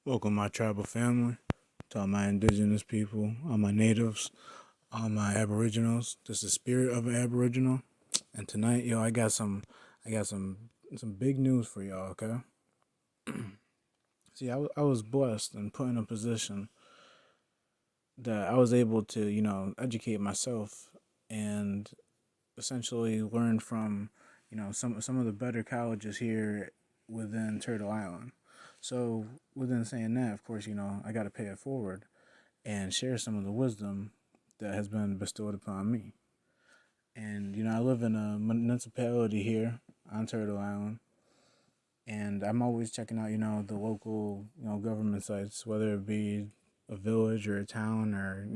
Welcome, my tribal family, to all my indigenous people, all my natives, all my aboriginals. This is Spirit of an Aboriginal, and tonight, I got some big news for y'all. Okay, see, I was blessed and put in a position that I was able to, educate myself and essentially learn from, some of the better colleges here within Turtle Island. So, within saying that, of course, I got to pay it forward and share some of the wisdom that has been bestowed upon me. And I live in a municipality here on Turtle Island, and I'm always checking out, the local, government sites, whether it be a village or a town or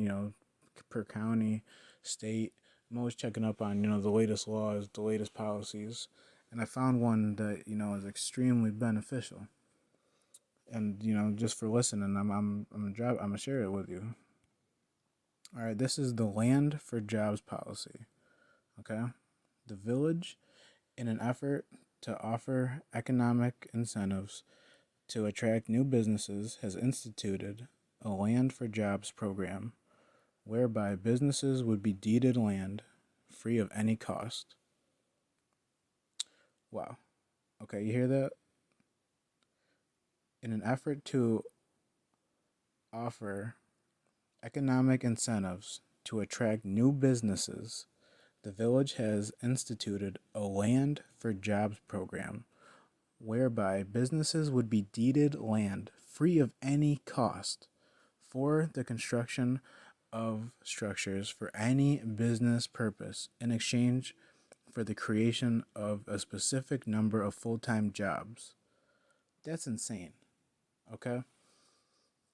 per county, state. I'm always checking up on the latest laws, the latest policies, and I found one that is extremely beneficial. And just for listening, I'm gonna share it with you. All right, this is the Land for Jobs policy. Okay, the village, in an effort to offer economic incentives to attract new businesses, has instituted a Land for Jobs program whereby businesses would be deeded land free of any cost. Wow. Okay, you hear that? In an effort to offer economic incentives to attract new businesses, the village has instituted a Land for Jobs program whereby businesses would be deeded land free of any cost for the construction of structures for any business purpose in exchange for the creation of a specific number of full time jobs. That's insane, okay?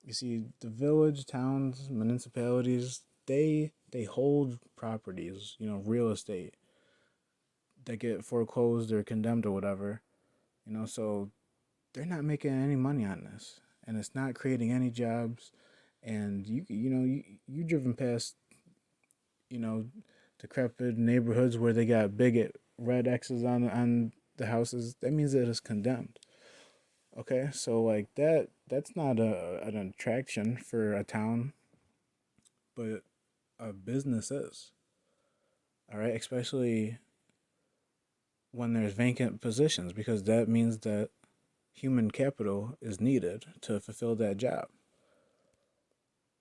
You see, the village, towns, municipalities, they hold properties, real estate that get foreclosed or condemned or whatever, so they're not making any money on this, and it's not creating any jobs. And you driven past you know decrepit neighborhoods where they got big red X's on the houses. That means that it's condemned. Okay, so like that's not an attraction for a town, but a business is. All right, especially when there's vacant positions, because that means that human capital is needed to fulfill that job.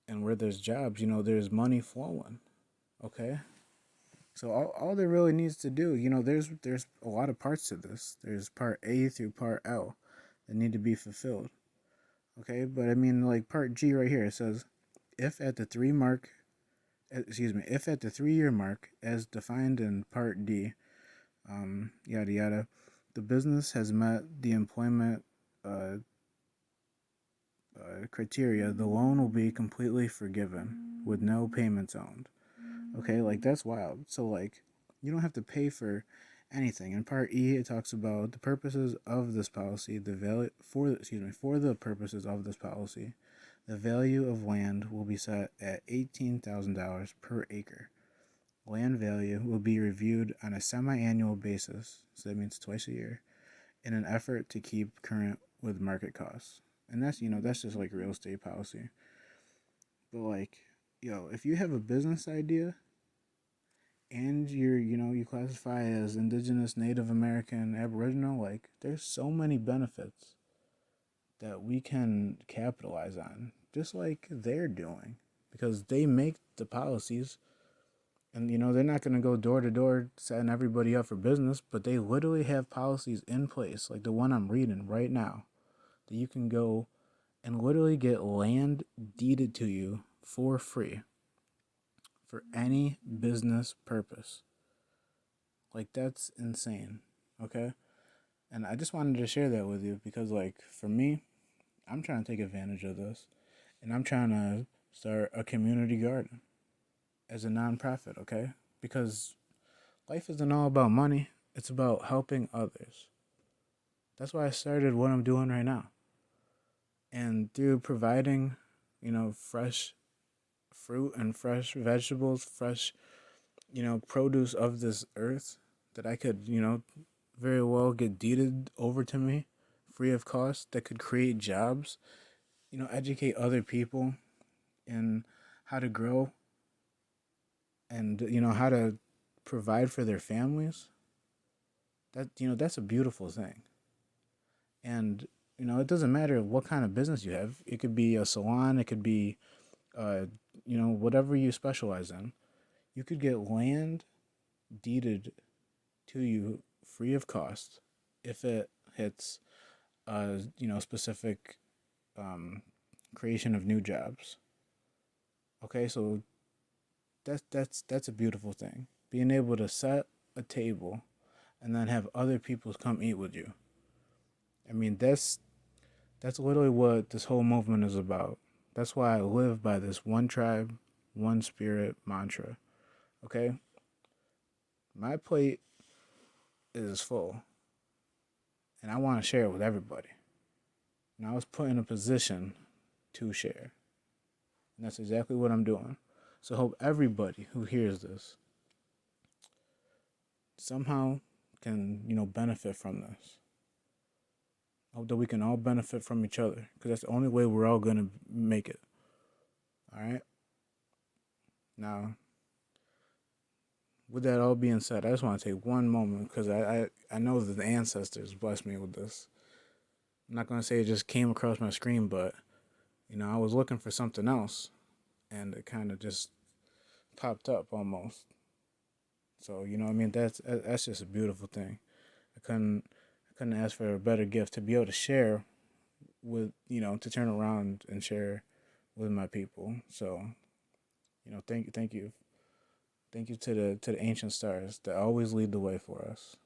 And where there's jobs, there's money flowing. Okay, so all there really needs to do, there's a lot of parts to this. There's part A through part L that need to be fulfilled. Okay, but I mean, like part G right here, it says if at the if at the 3 year mark, as defined in part D, yada yada, the business has met the employment uh, criteria, the loan will be completely forgiven with no payments owed. Okay, like that's wild. So like you don't have to pay for anything. In part E, it talks about the purposes of this policy, the value for the purposes of this policy, the value of land will be set at $18,000 per acre. Land value will be reviewed on a semi-annual basis, so that means twice a year, in an effort to keep current with market costs. And that's just like real estate policy. But like, if you have a business idea and you classify as indigenous, Native American, Aboriginal, like there's so many benefits that we can capitalize on, just like they're doing, because they make the policies. And they're not going to go door to door setting everybody up for business, but they literally have policies in place, like the one I'm reading right now, that you can go and literally get land deeded to you for free for any business purpose. Like, that's insane. Okay? And I just wanted to share that with you because, like, for me, I'm trying to take advantage of this. And I'm trying to start a community garden as a nonprofit, okay? Because life isn't all about money, it's about helping others. That's why I started what I'm doing right now. And through providing, fresh fruit and fresh vegetables, fresh, produce of this earth that I could, very well get deeded over to me free of cost, that could create jobs educate other people in how to grow and how to provide for their families, that's a beautiful thing. And it doesn't matter what kind of business you have. It could be a salon, it could be uh whatever you specialize in. You could get land deeded to you free of cost if it hits specific um creation of new jobs. Okay, so that's a beautiful thing. Being able to set a table and then have other people come eat with you. I mean, that's literally what this whole movement is about. That's why I live by this one tribe, one spirit mantra. Okay? My plate is full and I want to share it with everybody. And I was put in a position to share. And that's exactly what I'm doing. So I hope everybody who hears this somehow can, benefit from this. I hope that we can all benefit from each other because that's the only way we're all going to make it. All right? Now, with that all being said, I just want to take one moment because I know that the ancestors blessed me with this. I'm not going to say it just came across my screen, but, I was looking for something else and it kind of just popped up almost. So, what I mean? That's just a beautiful thing. I couldn't ask for a better gift to be able to share with, to turn around and share with my people. So, thank you to the ancient stars that always lead the way for us.